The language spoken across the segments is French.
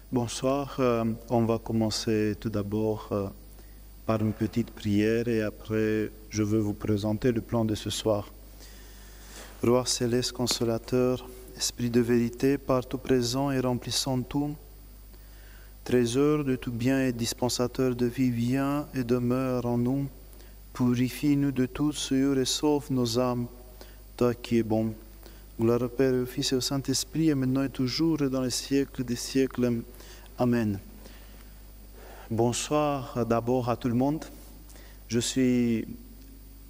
Bonsoir. On va commencer tout d'abord par une petite prière et après je veux vous présenter le plan de ce soir. Roi céleste, consolateur, esprit de vérité, partout présent et remplissant tout, trésor de tout bien et dispensateur de vie, viens et demeure en nous, purifie-nous de toute souillure et sauve nos âmes, toi qui es bon. Gloire au Père, au Fils et au Saint-Esprit, et maintenant et toujours et dans les siècles des siècles. Amen. Bonsoir d'abord à tout le monde. Je suis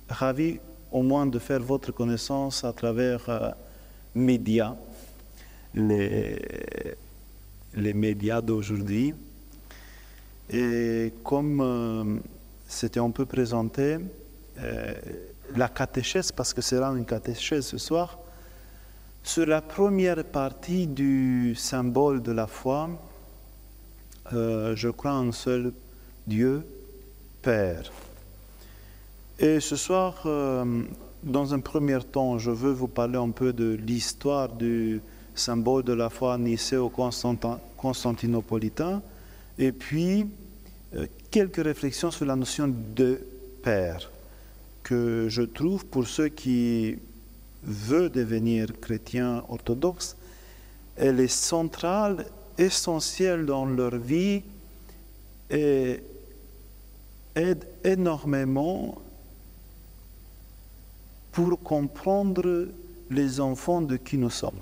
ravi au moins de faire votre connaissance à travers médias, les médias d'aujourd'hui. Et comme c'était un peu présenté, la catéchèse, parce que c'est là une catéchèse ce soir, sur la première partie du symbole de la foi, je crois en un seul Dieu, Père. Et ce soir, dans un premier temps, je veux vous parler un peu de l'histoire du symbole de la foi nicéo-constantinopolitain, et puis quelques réflexions sur la notion de Père, que je trouve pour ceux qui veulent devenir chrétiens orthodoxes, elle est centrale, essentielle dans leur vie et aide énormément pour comprendre les enfants de qui nous sommes.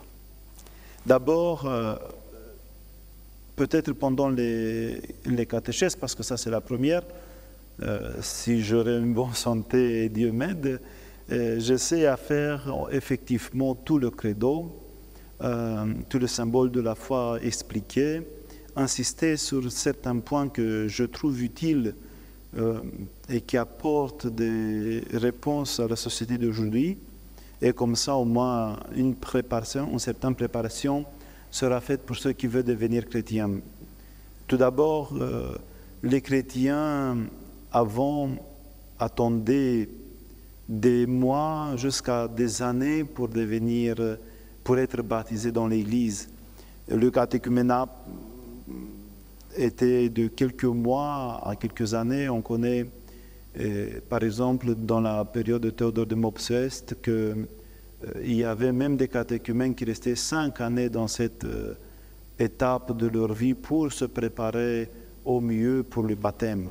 D'abord, peut-être pendant les catéchèses, parce que ça c'est la première, si j'aurais une bonne santé et Dieu m'aide, j'essaie à faire effectivement tout le credo, tout le symbole de la foi expliqué, insister sur certains points que je trouve utiles et qui apportent des réponses à la société d'aujourd'hui. Et comme ça, au moins, une certaine préparation sera faite pour ceux qui veulent devenir chrétiens. Tout d'abord, les chrétiens avant attendaient des mois jusqu'à des années pour être baptisés dans l'Église. Le catéchuménat était de quelques mois à quelques années. On connaît, par exemple, dans la période de Théodore de Mopsueste, qu'il y avait même des catéchumènes qui restaient 5 années dans cette étape de leur vie pour se préparer au mieux pour le baptême.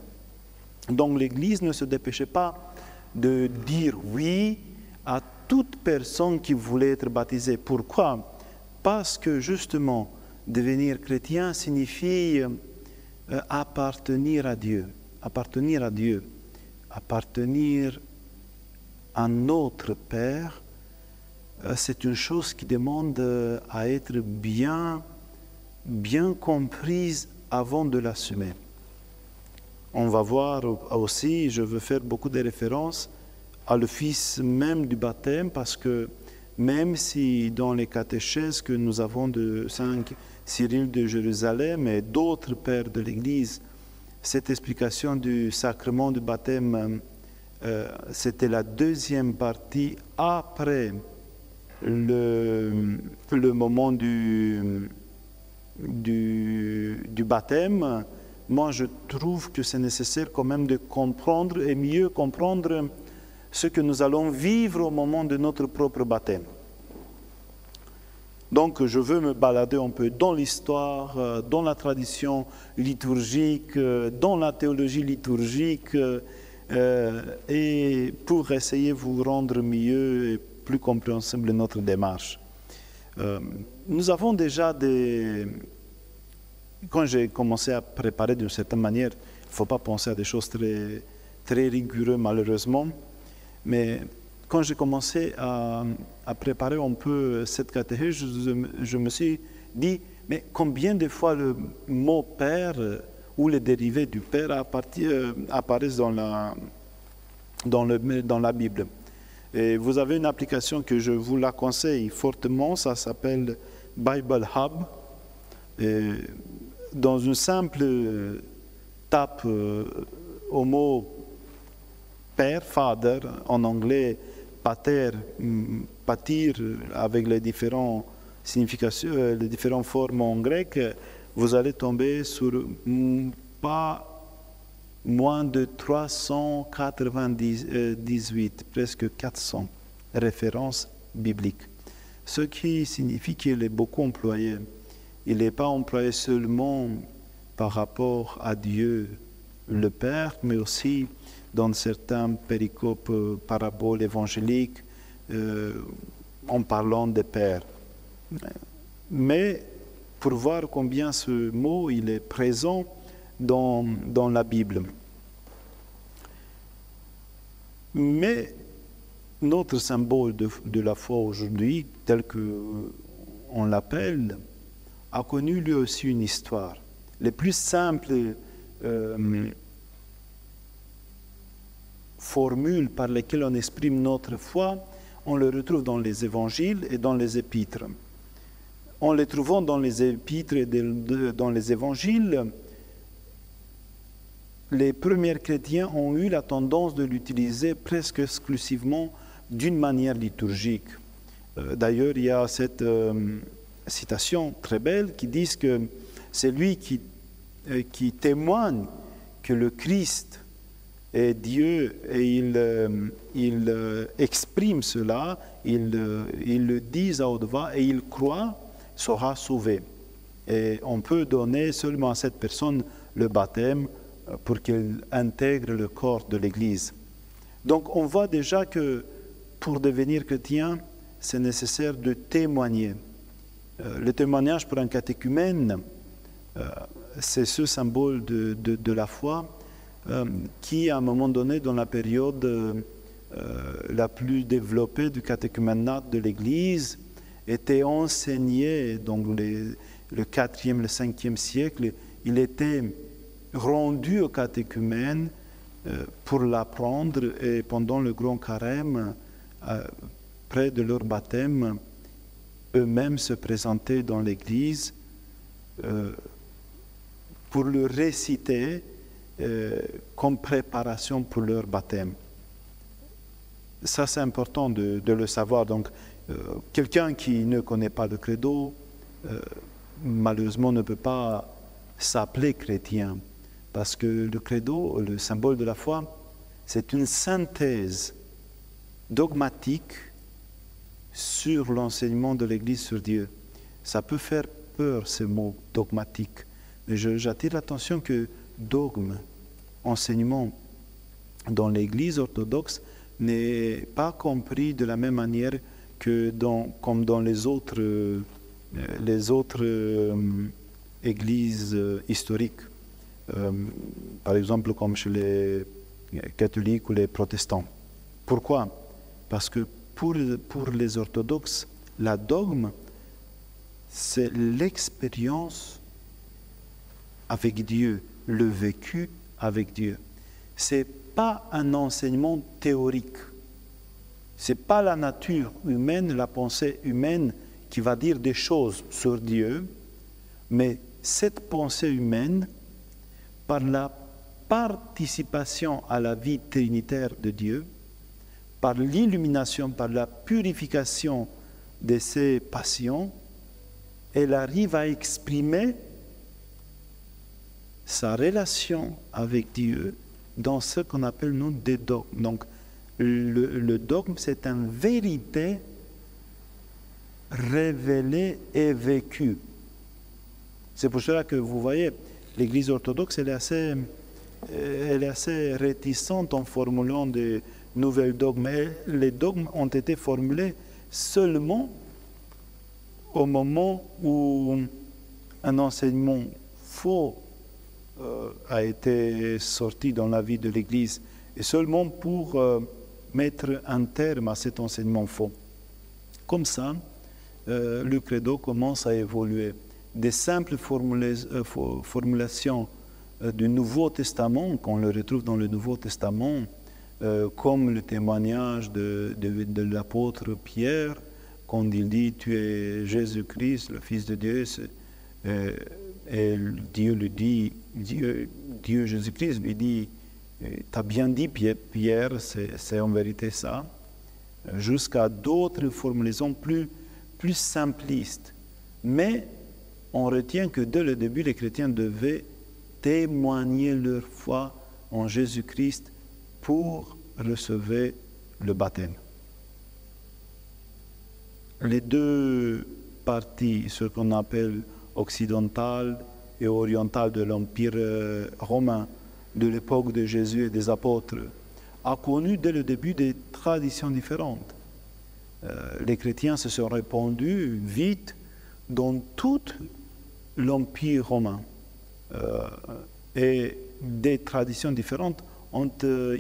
Donc l'Église ne se dépêchait pas de dire oui à toute personne qui voulait être baptisée. Pourquoi? Parce que justement, devenir chrétien signifie appartenir à Dieu, appartenir à notre Père. C'est une chose qui demande à être bien comprise avant de l'assumer. On va voir aussi, je veux faire beaucoup de références à l'office même du baptême, parce que même si dans les catéchèses que nous avons de Saint Cyril de Jérusalem et d'autres pères de l'Église, cette explication du sacrement du baptême, c'était la deuxième partie après le moment du baptême. Moi, je trouve que c'est nécessaire quand même de comprendre et mieux comprendre ce que nous allons vivre au moment de notre propre baptême. Donc, je veux me balader un peu dans l'histoire, dans la tradition liturgique, dans la théologie liturgique, et pour essayer de vous rendre mieux et plus compréhensible notre démarche. Nous avons déjà Quand j'ai commencé à préparer d'une certaine manière, il ne faut pas penser à des choses très, très rigoureuses malheureusement, mais quand j'ai commencé à préparer un peu cette catéchèse, je me suis dit, mais combien de fois le mot Père ou les dérivés du Père apparaissent dans la Bible. Et vous avez une application que je vous la conseille fortement, ça s'appelle Bible Hub. Et dans une simple tape au mot Père, Father, en anglais, pater, patir, avec les différentes significations, les différentes formes en grec, vous allez tomber sur pas moins de 398, presque 400 références bibliques. Ce qui signifie qu'il est beaucoup employé. Il n'est pas employé seulement par rapport à Dieu le Père, mais aussi dans certains péricopes, paraboles évangéliques, en parlant des pères. Mais pour voir combien ce mot il est présent dans la Bible. Mais notre symbole de la foi aujourd'hui, tel qu'on l'appelle, a connu lui aussi une histoire. Les plus simples formules par lesquelles on exprime notre foi, on les retrouve dans les évangiles et dans les épîtres. En les trouvant dans les épîtres et dans les évangiles, les premiers chrétiens ont eu la tendance de l'utiliser presque exclusivement d'une manière liturgique. D'ailleurs, il y a cette citation très belle qui dit que c'est lui qui témoigne que le Christ est Dieu et il exprime cela, il le dit à haute voix et il croit, sera sauvé. Et on peut donner seulement à cette personne le baptême pour qu'elle intègre le corps de l'Église. Donc on voit déjà que pour devenir chrétien, c'est nécessaire de témoigner. Le témoignage pour un catéchumène, c'est ce symbole de la foi qui, à un moment donné, dans la période la plus développée du catéchuménat de l'Église, était enseigné dans le 4e, le 5e siècle. Il était rendu au catéchumène pour l'apprendre et pendant le grand carême, près de leur baptême, eux-mêmes se présentaient dans l'Église pour le réciter comme préparation pour leur baptême. Ça, c'est important de le savoir. Donc, quelqu'un qui ne connaît pas le credo, malheureusement, ne peut pas s'appeler chrétien. Parce que le credo, le symbole de la foi, c'est une synthèse dogmatique sur l'enseignement de l'Église sur Dieu. Ça peut faire peur, ce mot dogmatique. Mais j'attire l'attention que dogme, enseignement dans l'Église orthodoxe n'est pas compris de la même manière que comme dans les autres églises historiques. Par exemple, comme chez les catholiques ou les protestants. Pourquoi? Parce que pour les orthodoxes, la dogme, c'est l'expérience avec Dieu, le vécu avec Dieu. Ce n'est pas un enseignement théorique. Ce n'est pas la nature humaine, la pensée humaine qui va dire des choses sur Dieu, mais cette pensée humaine, par la participation à la vie trinitaire de Dieu, par l'illumination, par la purification de ses passions, elle arrive à exprimer sa relation avec Dieu dans ce qu'on appelle, nous, des dogmes. Donc, le dogme, c'est une vérité révélée et vécue. C'est pour cela que vous voyez, l'Église orthodoxe, elle est assez réticente en formulant de nouvelles dogmes. Les dogmes ont été formulés seulement au moment où un enseignement faux a été sorti dans la vie de l'Église, et seulement pour mettre un terme à cet enseignement faux. Comme ça, le credo commence à évoluer. Des simples formulations du Nouveau Testament, qu'on le retrouve dans le Nouveau Testament, comme le témoignage de l'apôtre Pierre, quand il dit « Tu es Jésus-Christ, le Fils de Dieu », et Dieu lui dit, Dieu Jésus-Christ lui dit « Tu as bien dit, Pierre, c'est en vérité ça », jusqu'à d'autres formulations plus simplistes. Mais on retient que dès le début, les chrétiens devaient témoigner leur foi en Jésus-Christ pour recevoir le baptême. Les deux parties, ce qu'on appelle occidentale et orientale de l'Empire romain, de l'époque de Jésus et des apôtres, a connu dès le début des traditions différentes. Les chrétiens se sont répandus vite dans tout l'Empire romain. Et des traditions différentes ont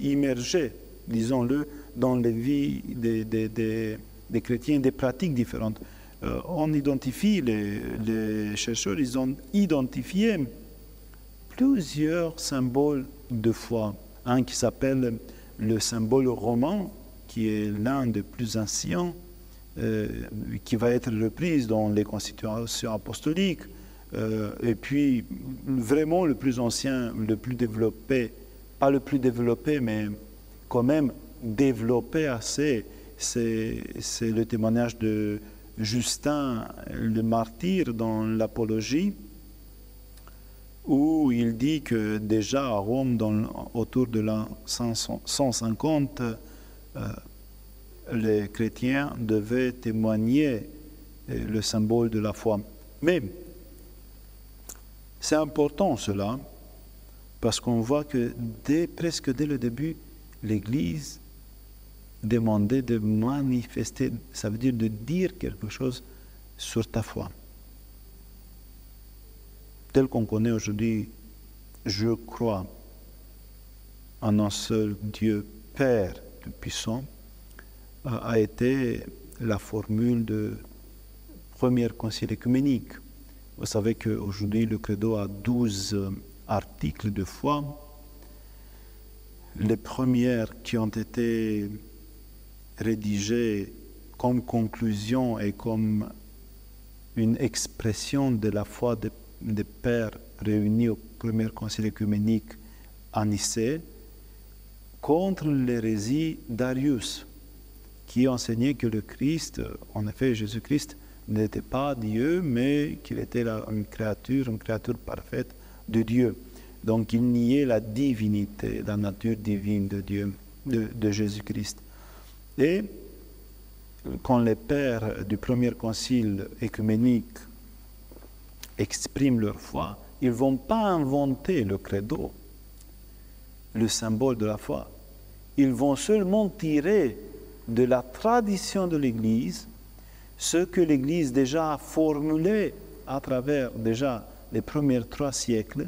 immergé, disons-le, dans les vies des chrétiens, des pratiques différentes. On identifie, les chercheurs, ils ont identifié plusieurs symboles de foi. Un qui s'appelle le symbole romain, qui est l'un des plus anciens, qui va être repris dans les constitutions apostoliques. Et puis, vraiment le plus ancien, le plus développé, pas le plus développé, mais quand même développé assez, c'est le témoignage de Justin, le martyr, dans l'Apologie, où il dit que déjà à Rome, autour de l'an 150, les chrétiens devaient témoigner le symbole de la foi. Mais c'est important cela, parce qu'on voit que presque dès le début, l'Église demandait de manifester, ça veut dire de dire quelque chose sur ta foi. Tel qu'on connaît aujourd'hui, je crois en un seul Dieu, Père Tout-Puissant, a été la formule de premier concile œcuménique. Vous savez qu'aujourd'hui, le credo a 12 articles de foi. Les premières qui ont été rédigées comme conclusion et comme une expression de la foi des pères réunis au premier concile œcuménique à Nicée contre l'hérésie d'Arius, qui enseignait que le Christ, en effet Jésus-Christ, n'était pas Dieu, mais qu'il était une créature parfaite de Dieu. Donc il niait la divinité, la nature divine de Dieu, de Jésus-Christ. Et quand les pères du premier concile œcuménique expriment leur foi, ils ne vont pas inventer le credo, le symbole de la foi. Ils vont seulement tirer de la tradition de l'Église ce que l'Église déjà a formulé à travers déjà les premiers 3 siècles,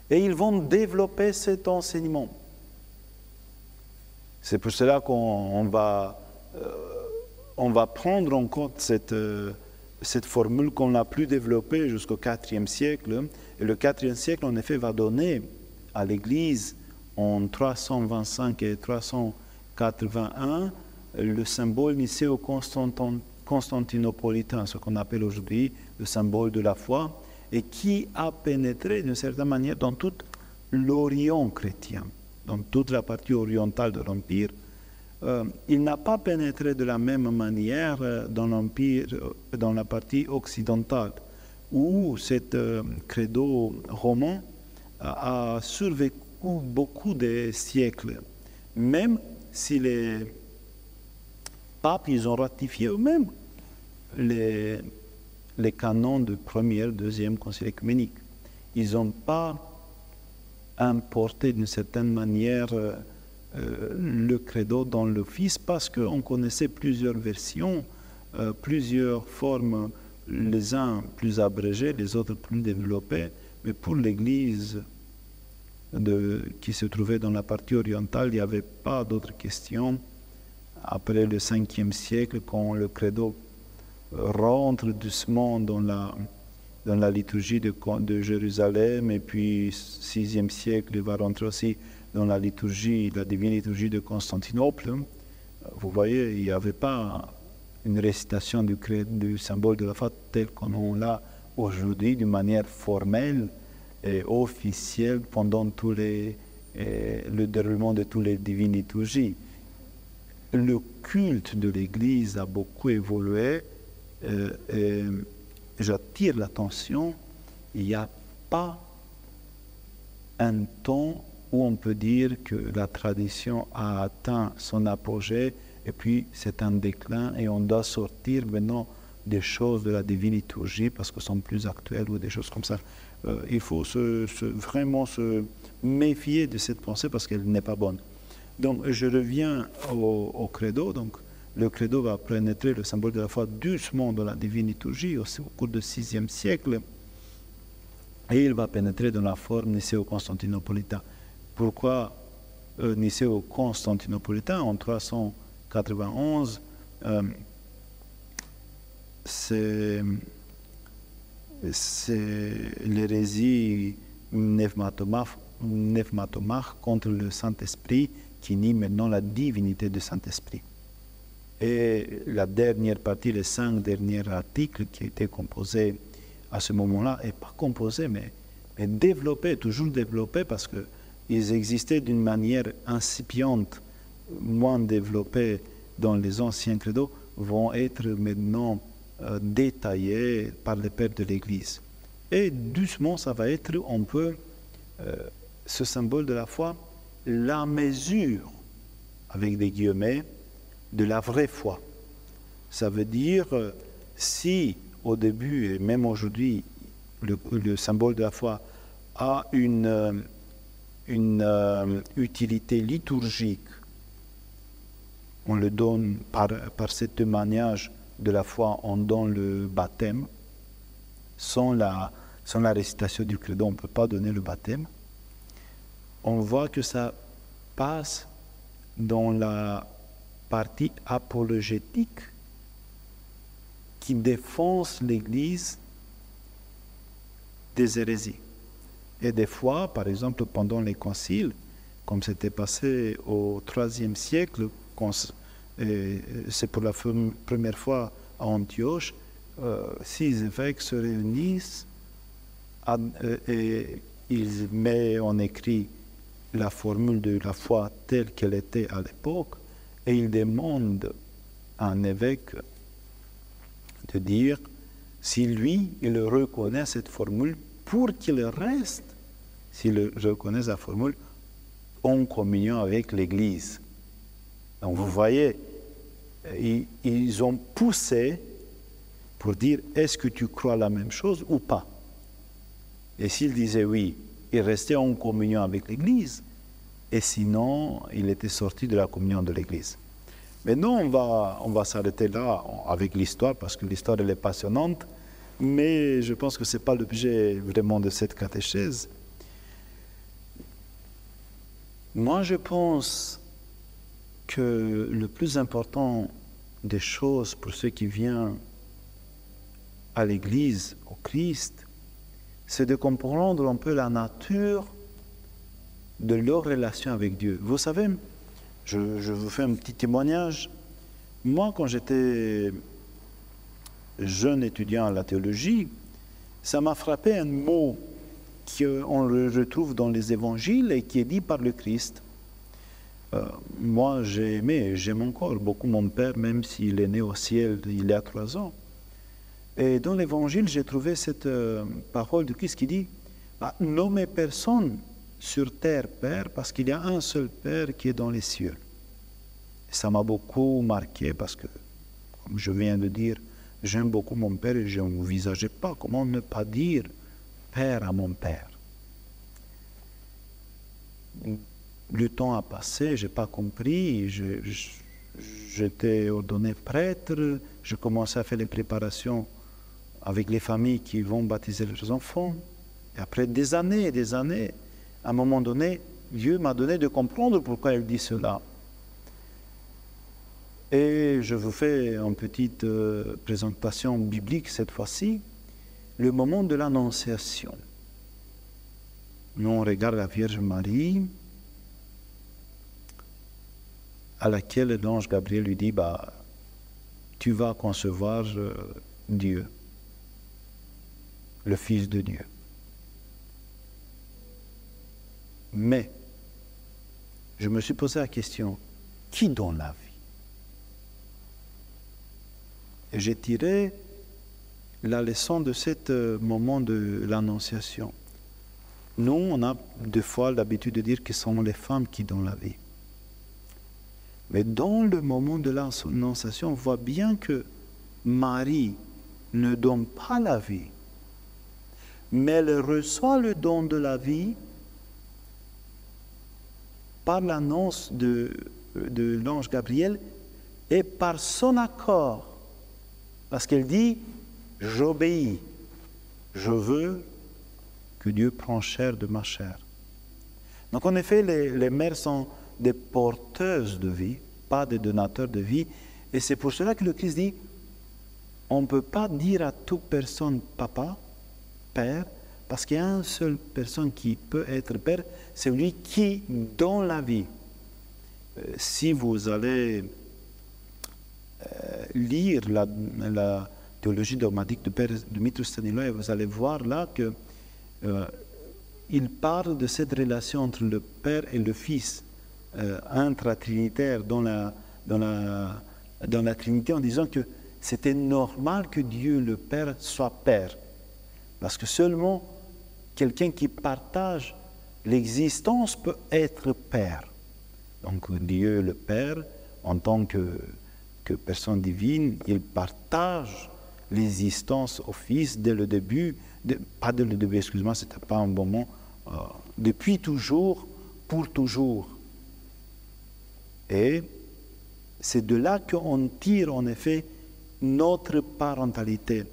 et ils vont développer cet enseignement. C'est pour cela qu'on va prendre en compte cette formule qu'on n'a plus développée jusqu'au IVe siècle. Et le IVe siècle, en effet, va donner à l'Église, en 325 et 381, le symbole nicéo-constantinopolitain, ce qu'on appelle aujourd'hui le symbole de la foi, et qui a pénétré d'une certaine manière dans tout l'Orient chrétien, dans toute la partie orientale de l'Empire. Il n'a pas pénétré de la même manière dans l'Empire, dans la partie occidentale, où cet credo romain a survécu beaucoup de siècles, même si les papes, ils ont ratifié eux-mêmes les canons du premier, deuxième concile œcuménique. Ils n'ont pas importé d'une certaine manière le credo dans l'office, parce qu'on connaissait plusieurs versions, plusieurs formes, les uns plus abrégés, les autres plus développés, mais pour l'Église qui se trouvait dans la partie orientale, il n'y avait pas d'autres questions. Après le 5e siècle, quand le credo rentre doucement dans la liturgie de Jérusalem, et puis 6e siècle, il va rentrer aussi dans la divine liturgie de Constantinople. Vous voyez, il n'y avait pas une récitation du symbole de la foi tel qu'on l'a aujourd'hui, d'une manière formelle et officielle pendant le déroulement de toutes les divines liturgies. Le culte de l'Église a beaucoup évolué, et j'attire l'attention, il n'y a pas un temps où on peut dire que la tradition a atteint son apogée et puis c'est un déclin et on doit sortir maintenant des choses de la divine liturgie parce qu'elles sont plus actuelles ou des choses comme ça. Il faut vraiment se méfier de cette pensée parce qu'elle n'est pas bonne. Donc je reviens au credo. Donc le credo va pénétrer le symbole de la foi doucement dans la divine liturgie au cours du VIe siècle et il va pénétrer dans la forme nicéo-constantinopolitain. Pourquoi nicéo-constantinopolitain en 391 c'est l'hérésie pneumatomach contre le Saint-Esprit qui nie maintenant la divinité du Saint-Esprit. Et la dernière partie, les 5 derniers articles qui étaient composés à ce moment-là, et pas composés, mais développés, toujours développés, parce qu'ils existaient d'une manière incipiente, moins développée dans les anciens credos, vont être maintenant détaillés par les pères de l'Église. Et doucement, ça va être un peu ce symbole de la foi, la mesure, avec des guillemets, de la vraie foi. Ça veut dire, si au début et même aujourd'hui, le symbole de la foi a une utilité liturgique, on le donne par ce témoignage de la foi, on donne le baptême. Sans la récitation du credo, on ne peut pas donner le baptême. On voit que ça passe dans la partie apologétique qui défonce l'Église des hérésies. Et des fois, par exemple, pendant les conciles, comme c'était passé au IIIe siècle, c'est pour la première fois à Antioche, 6 évêques se réunissent et ils mettent en écrit la formule de la foi telle qu'elle était à l'époque et ils demandent à un évêque de dire si lui, il reconnaît cette formule pour qu'il reste, s'il reconnaît la formule, en communion avec l'Église. Donc vous voyez, ils ont poussé pour dire est-ce que tu crois la même chose ou pas. Et s'il disait oui, il restait en communion avec l'Église, et sinon, il était sorti de la communion de l'Église. Maintenant, on va s'arrêter là avec l'histoire, parce que l'histoire elle est passionnante, mais je pense que ce n'est pas l'objet vraiment de cette catéchèse. Moi, je pense que le plus important des choses pour ceux qui viennent à l'Église, au Christ, c'est de comprendre un peu la nature de leur relation avec Dieu. Vous savez, je vous fais un petit témoignage. Moi, quand j'étais jeune étudiant à la théologie, ça m'a frappé un mot qu'on retrouve dans les évangiles et qui est dit par le Christ. Moi, j'ai aimé et j'aime encore beaucoup mon père, même s'il est né au ciel il y a 3 ans. Et dans l'évangile, j'ai trouvé cette parole de Christ qui dit « Nommez personne sur terre Père, parce qu'il y a un seul Père qui est dans les cieux. » Ça m'a beaucoup marqué parce que, comme je viens de dire, j'aime beaucoup mon Père et je n'envisageais pas comment ne pas dire Père à mon Père. Le temps a passé, je n'ai pas compris, j'étais ordonné prêtre, je commençais à faire les préparations avec les familles qui vont baptiser leurs enfants. Et après des années et des années, à un moment donné, Dieu m'a donné de comprendre pourquoi il dit cela. Et je vous fais une petite présentation biblique cette fois-ci, le moment de l'Annonciation. Nous, on regarde la Vierge Marie, à laquelle l'ange Gabriel lui dit, tu vas concevoir Dieu, le Fils de Dieu. Mais, je me suis posé la question, qui donne la vie? Et j'ai tiré la leçon de ce moment de l'Annonciation. Nous, on a des fois l'habitude de dire que ce sont les femmes qui donnent la vie. Mais dans le moment de l'Annonciation, on voit bien que Marie ne donne pas la vie, mais elle reçoit le don de la vie par l'annonce de l'ange Gabriel et par son accord. Parce qu'elle dit, j'obéis, je veux que Dieu prenne chair de ma chair. Donc en effet, les mères sont des porteuses de vie, pas des donateurs de vie. Et c'est pour cela que le Christ dit, on ne peut pas dire à toute personne papa, père, parce qu'il y a une seule personne qui peut être père, c'est lui qui donne la vie. Si vous allez lire la théologie dogmatique de Père Dimitri Staniloae, vous allez voir là que il parle de cette relation entre le Père et le Fils, intratrinitaire dans la Trinité, en disant que c'était normal que Dieu, le Père, soit Père. Parce que seulement quelqu'un qui partage l'existence peut être Père. Donc Dieu, le Père, en tant que personne divine, il partage l'existence au Fils dès le début, pas dès le début, excuse-moi, ce n'était pas un bon mot, depuis toujours, pour toujours. Et c'est de là qu'on tire en effet notre parentalité.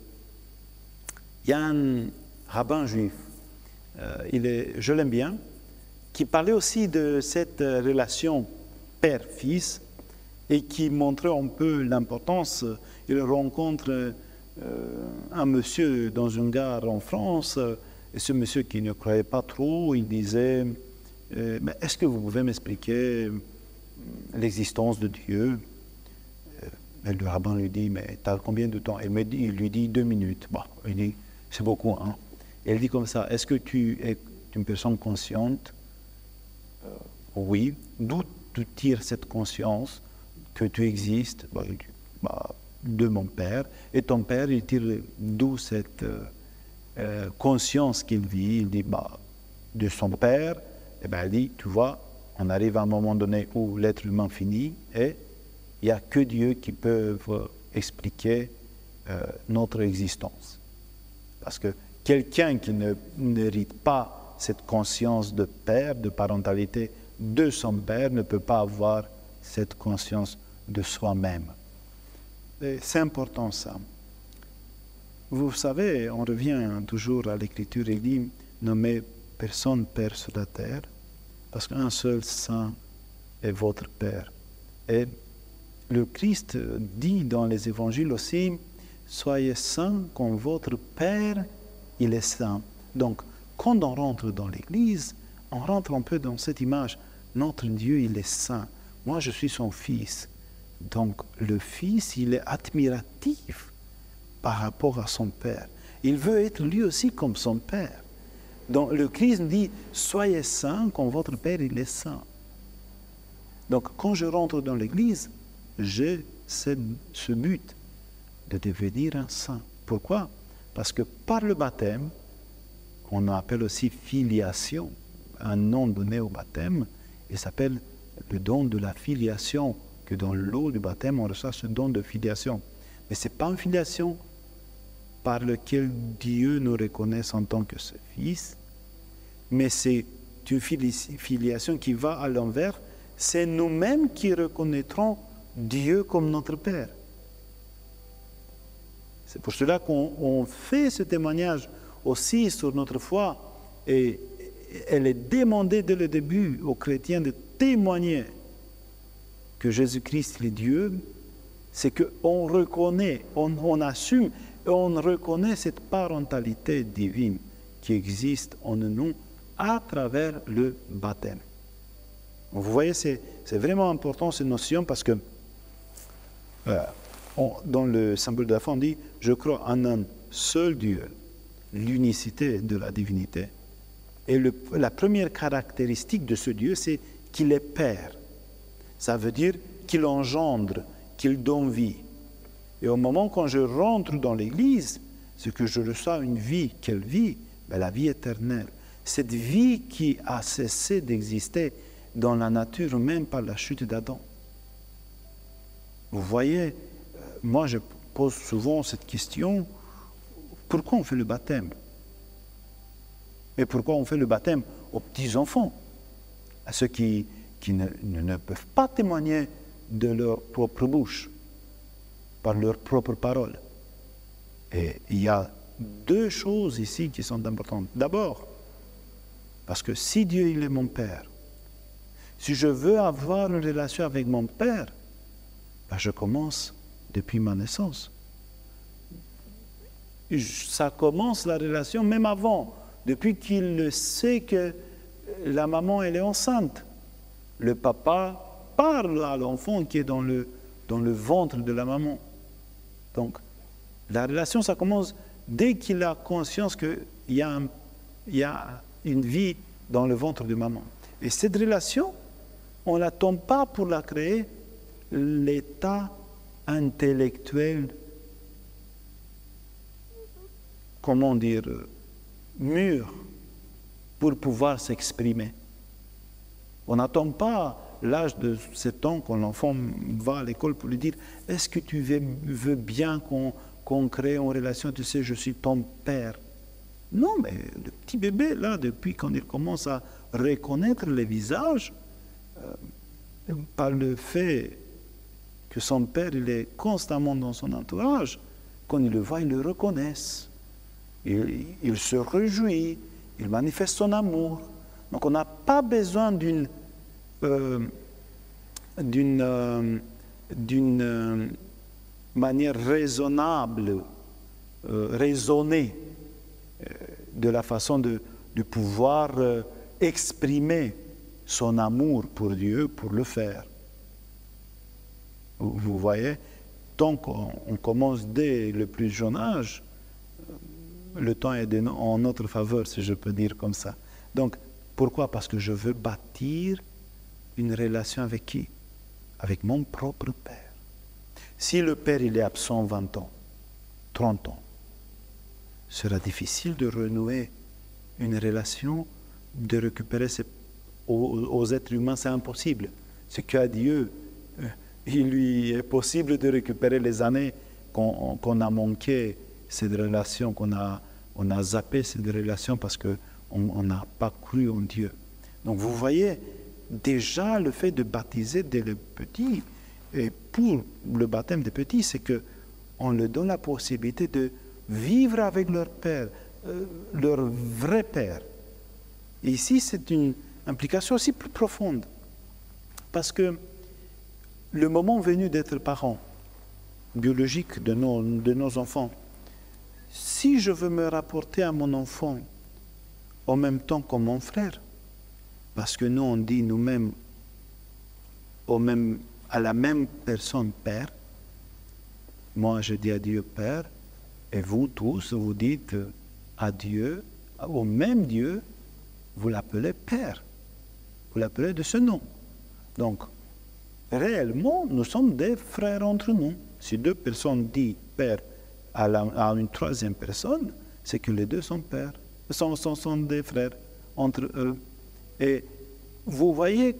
Il y a un rabbin juif, je l'aime bien, qui parlait aussi de cette relation père-fils et qui montrait un peu l'importance. Il rencontre un monsieur dans une gare en France, et ce monsieur qui ne croyait pas trop, il disait mais est-ce que vous pouvez m'expliquer l'existence de Dieu? Et le rabbin lui dit, mais tu as combien de temps? Il lui dit 2 minutes. Bon, il dit, c'est beaucoup, hein? Et il dit comme ça, est-ce que tu es une personne consciente? Oui. D'où tu tires cette conscience que tu existes? Bon, il dit, de mon père. Et ton père, il tire d'où cette conscience qu'il vit? Il dit, de son père. Et bien, il dit, tu vois, on arrive à un moment donné où l'être humain finit et il n'y a que Dieu qui peut expliquer notre existence. Parce que quelqu'un qui n'hérite pas cette conscience de père, de parentalité de son père, ne peut pas avoir cette conscience de soi-même. Et c'est important ça. Vous savez, on revient toujours à l'Écriture, il dit « Nommez personne Père sur la terre, parce qu'un seul Saint est votre Père. » Et le Christ dit dans les évangiles aussi, soyez saints comme votre Père, il est saint. Donc, quand on rentre dans l'Église, on rentre un peu dans cette image. Notre Dieu, il est saint. Moi, je suis son fils. Donc, le fils, il est admiratif par rapport à son Père. Il veut être lui aussi comme son Père. Donc, le Christ dit, soyez saints comme votre Père, il est saint. Donc, quand je rentre dans l'Église, j'ai ce but de devenir un saint. Pourquoi? Parce que par le baptême, qu'on appelle aussi filiation, un nom donné au baptême, il s'appelle le don de la filiation, que dans l'eau du baptême, on reçoit ce don de filiation. Mais ce n'est pas une filiation par laquelle Dieu nous reconnaît en tant que ce Fils, mais c'est une filiation qui va à l'envers. C'est nous-mêmes qui reconnaîtrons Dieu comme notre Père. C'est pour cela qu'on fait ce témoignage aussi sur notre foi. Et elle est demandée dès le début aux chrétiens de témoigner que Jésus-Christ est Dieu. C'est qu'on reconnaît, on assume et on reconnaît cette parentalité divine qui existe en nous à travers le baptême. Vous voyez, c'est vraiment important cette notion parce que dans le symbole de la foi, on dit « Je crois en un seul Dieu », l'unicité de la divinité. Et la première caractéristique de ce Dieu, c'est qu'il est Père. Ça veut dire qu'il engendre, qu'il donne vie. Et au moment quand je rentre dans l'Église, c'est que je reçois une vie. Quelle vie? Ben, la vie éternelle. Cette vie qui a cessé d'exister dans la nature même par la chute d'Adam. Vous voyez, moi je pose souvent cette question, pourquoi on fait le baptême? Et pourquoi on fait le baptême aux petits-enfants, à ceux qui ne peuvent pas témoigner de leur propre bouche, par leurs propres paroles? Et il y a deux choses ici qui sont importantes. D'abord, parce que si Dieu il est mon Père, si je veux avoir une relation avec mon Père, ben je commence depuis ma naissance. Ça commence la relation même avant, depuis qu'il sait que la maman elle est enceinte. Le papa parle à l'enfant qui est dans le ventre de la maman. Donc, la relation, ça commence dès qu'il a conscience qu'il y a une vie dans le ventre de maman. Et cette relation, on ne l'attend pas pour la créer, l'état intellectuel, comment dire, mûr, pour pouvoir s'exprimer. On n'attend pas l'âge de 7 ans quand l'enfant va à l'école pour lui dire « Est-ce que tu veux bien qu'on crée une relation? Tu sais, je suis ton père. » Non, mais le petit bébé, là, depuis quand il commence à reconnaître les visages, par le fait que son père, il est constamment dans son entourage, quand il le voit, il le reconnaît. Il se réjouit, il manifeste son amour. Donc on n'a pas besoin d'une manière raisonnable, raisonnée, de la façon de pouvoir exprimer son amour pour Dieu, pour le faire. Vous voyez, tant qu'on commence dès le plus jeune âge, le temps est en notre faveur, si je peux dire comme ça. Donc, pourquoi? Parce que je veux bâtir une relation avec qui? Avec mon propre Père. Si le Père il est absent 20 ans, 30 ans, sera difficile de renouer une relation, de récupérer aux êtres humains, c'est impossible. C'est qu'à Dieu, il lui est possible de récupérer les années qu'on a manqué cette relation, on a zappé cette relation parce qu'on n'a pas cru en Dieu. Donc vous voyez, déjà le fait de baptiser dès le petit, et pour le baptême des petits, c'est qu'on leur donne la possibilité de vivre avec leur Père, leur vrai Père. Et ici, c'est une implication aussi plus profonde. Parce que le moment venu d'être parent biologique de nos enfants, si je veux me rapporter à mon enfant en même temps que mon frère, parce que nous, on dit nous-mêmes à la même personne Père, moi je dis à Dieu Père, et vous tous, vous dites à Dieu, au même Dieu, vous l'appelez Père. Vous l'appelez de ce nom. Donc, réellement, nous sommes des frères entre nous. Si deux personnes disent Père à une troisième personne, c'est que les deux sont pères, sont des frères entre eux. Et vous voyez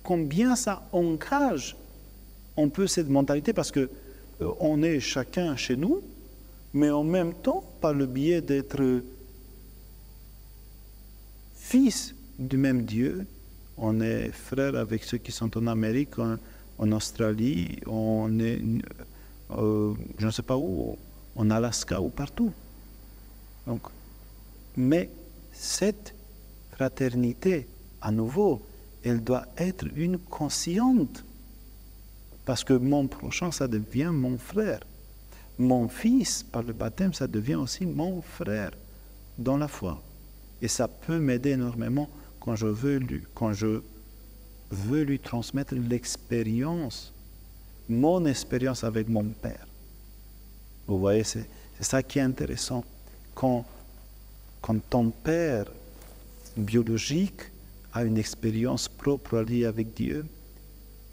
combien ça engage un peu cette mentalité, parce que on est chacun chez nous, mais en même temps, par le biais d'être fils du même Dieu, on est frères avec ceux qui sont en Amérique, en Australie, on est, je ne sais pas où, en Alaska ou partout. Donc, mais cette fraternité, à nouveau, elle doit être une consciente, parce que mon prochain, ça devient mon frère. Mon fils, par le baptême, ça devient aussi mon frère dans la foi. Et ça peut m'aider énormément quand je veux lui transmettre l'expérience, mon expérience avec mon Père. Vous voyez, c'est ça qui est intéressant. Quand ton Père biologique a une expérience propre à lui avec Dieu,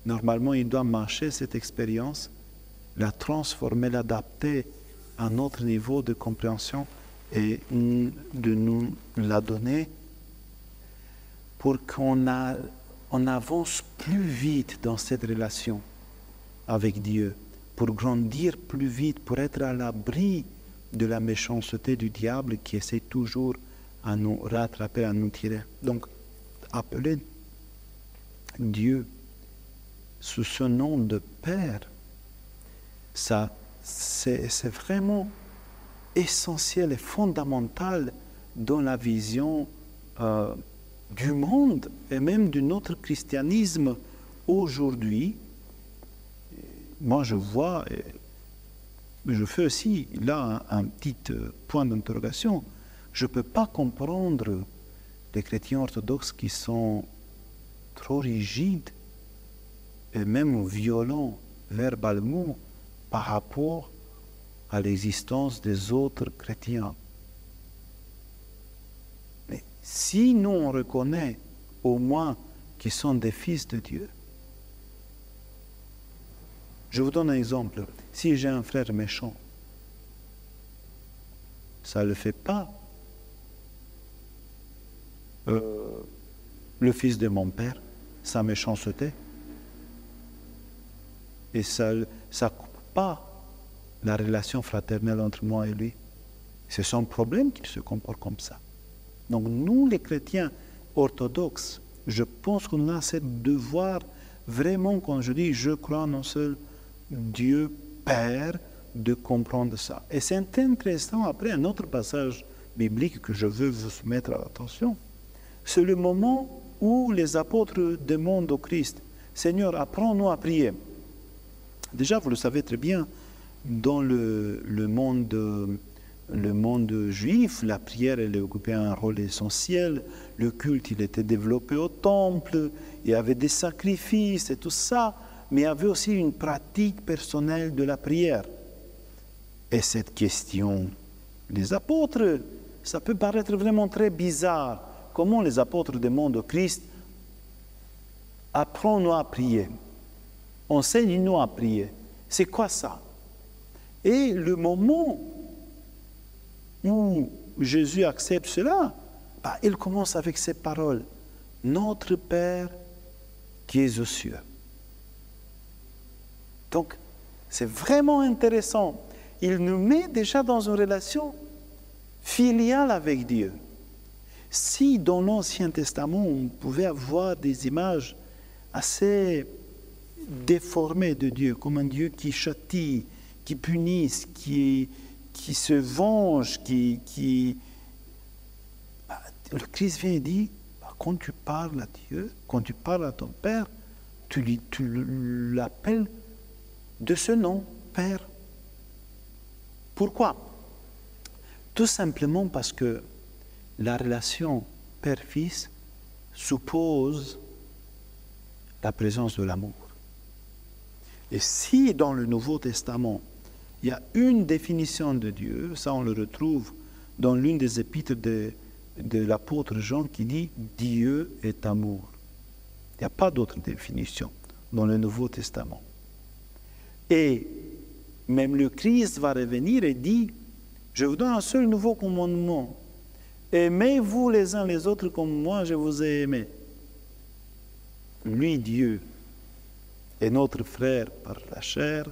normalement, il doit marcher cette expérience, la transformer, l'adapter un autre niveau de compréhension et de nous la donner pour qu'on avance plus vite dans cette relation avec Dieu, pour grandir plus vite, pour être à l'abri de la méchanceté du diable qui essaie toujours à nous rattraper, à nous tirer. Donc, appeler Dieu sous ce nom de Père, ça, c'est vraiment essentiel et fondamental dans la vision du monde et même de notre christianisme aujourd'hui. Moi, je vois, je fais aussi là un petit point d'interrogation. Je ne peux pas comprendre les chrétiens orthodoxes qui sont trop rigides et même violents verbalement par rapport à l'existence des autres chrétiens. Mais si nous on reconnaît au moins qu'ils sont des fils de Dieu, je vous donne un exemple. Si j'ai un frère méchant, ça ne le fait pas le fils de mon père, sa méchanceté. Et ça ne coupe pas la relation fraternelle entre moi et lui. C'est son problème qu'il se comporte comme ça. Donc nous, les chrétiens orthodoxes, je pense qu'on a ce devoir, vraiment, quand je dis « je crois en un seul Dieu Père », de comprendre ça. Et c'est intéressant, après, un autre passage biblique que je veux vous soumettre à l'attention. C'est le moment où les apôtres demandent au Christ « Seigneur, apprends-nous à prier ». Déjà, vous le savez très bien, dans le monde juif, la prière, elle occupait un rôle essentiel. Le culte, il était développé au temple, il y avait des sacrifices et tout ça, mais il y avait aussi une pratique personnelle de la prière. Et cette question des apôtres, ça peut paraître vraiment très bizarre. Comment les apôtres demandent au Christ « Apprends-nous à prier ». Enseigne-nous à prier. C'est quoi ça? Et le moment où Jésus accepte cela, il commence avec ces paroles. Notre Père qui es aux cieux. Donc, c'est vraiment intéressant. Il nous met déjà dans une relation filiale avec Dieu. Si dans l'Ancien Testament, on pouvait avoir des images assez déformé de Dieu, comme un Dieu qui châtie, qui punisse, qui se venge, le Christ vient et dit, quand tu parles à Dieu, quand tu parles à ton Père, tu l'appelles de ce nom, Père. Pourquoi? Tout simplement parce que la relation Père-Fils suppose la présence de l'amour. Et si dans le Nouveau Testament, il y a une définition de Dieu, ça on le retrouve dans l'une des épîtres de l'apôtre Jean qui dit « Dieu est amour ». Il n'y a pas d'autre définition dans le Nouveau Testament. Et même le Christ va revenir et dit « Je vous donne un seul nouveau commandement. Aimez-vous les uns les autres comme moi je vous ai aimés. » Lui, Dieu, et notre frère par la chair,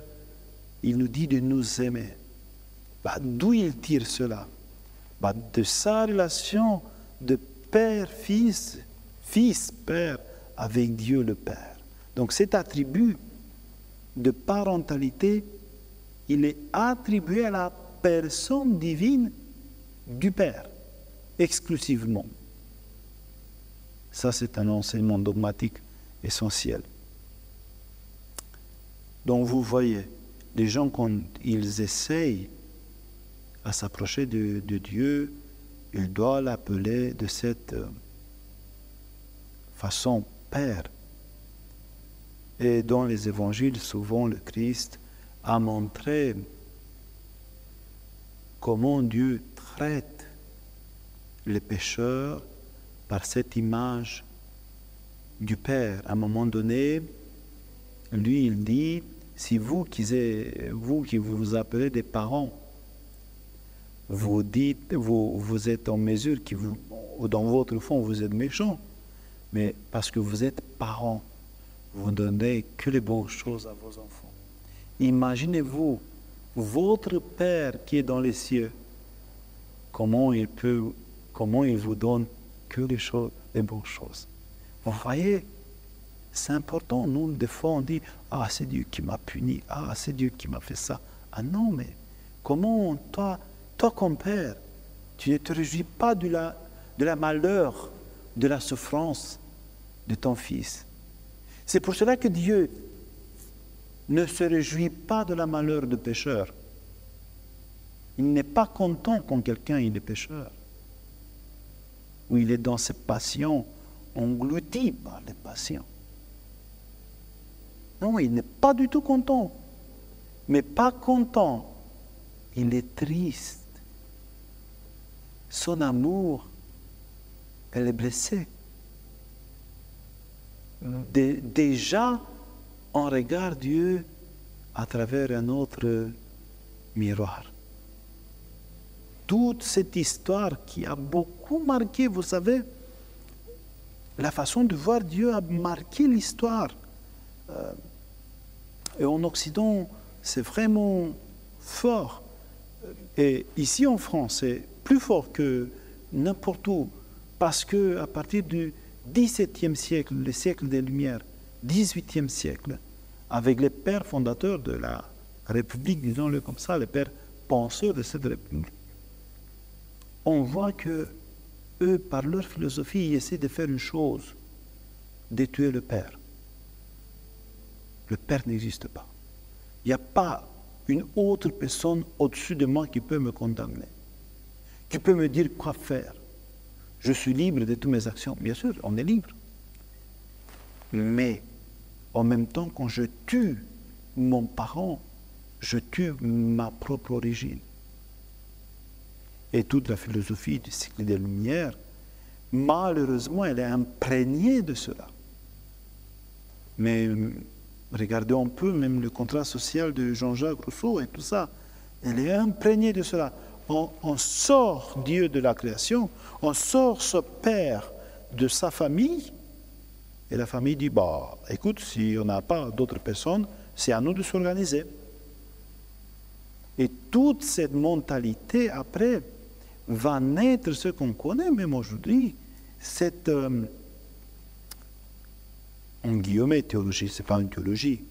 il nous dit de nous aimer. D'où il tire cela? De sa relation de père-fils, fils-père avec Dieu le Père. Donc cet attribut de parentalité, il est attribué à la personne divine du Père, exclusivement. Ça, c'est un enseignement dogmatique essentiel. Donc vous voyez, les gens, quand ils essayent à s'approcher de Dieu, ils doivent l'appeler de cette façon Père. Et dans les évangiles, souvent le Christ a montré comment Dieu traite les pécheurs par cette image du Père. À un moment donné, lui, il dit, si vous qui vous appelez des parents, vous dites, vous êtes en mesure, dans votre fond, vous êtes méchant, mais parce que vous êtes parents, vous ne donnez que les bonnes choses à vos enfants. Imaginez-vous, votre Père qui est dans les cieux, comment il vous donne que les bonnes choses. Vous voyez, c'est important. Nous, des fois, on dit « Ah, c'est Dieu qui m'a puni. Ah, c'est Dieu qui m'a fait ça. » Ah non, mais comment toi comme père, tu ne te réjouis pas de la malheur, de la souffrance de ton fils? C'est pour cela que Dieu ne se réjouit pas de la malheur de pécheur. Il n'est pas content quand quelqu'un il est pécheur, ou il est dans ses passions, englouti par les passions. Non, il n'est pas du tout content. Mais pas content, il est triste. Son amour, elle est blessée. Déjà, on regarde Dieu à travers un autre miroir. Toute cette histoire qui a beaucoup marqué, vous savez, la façon de voir Dieu a marqué l'histoire. Et en Occident, c'est vraiment fort. Et ici en France, c'est plus fort que n'importe où, parce qu'à partir du XVIIe siècle, le siècle des Lumières, XVIIIe siècle, avec les pères fondateurs de la République, disons-le comme ça, les pères penseurs de cette République, on voit que eux, par leur philosophie, ils essaient de faire une chose, de tuer le Père. Le Père n'existe pas. Il n'y a pas une autre personne au-dessus de moi qui peut me condamner, qui peut me dire quoi faire. Je suis libre de toutes mes actions. Bien sûr, on est libre. Mais en même temps, quand je tue mon parent, je tue ma propre origine. Et toute la philosophie du cycle des Lumières, malheureusement, elle est imprégnée de cela. Mais regardez un peu même le contrat social de Jean-Jacques Rousseau et tout ça. Elle est imprégnée de cela. On sort Dieu de la création, on sort ce Père de sa famille, et la famille dit, bah, écoute, si on n'a pas d'autres personnes, c'est à nous de s'organiser. Et toute cette mentalité, après, va naître ce qu'on connaît même aujourd'hui, cette, en guillemets, théologie, ce n'est pas une théologie,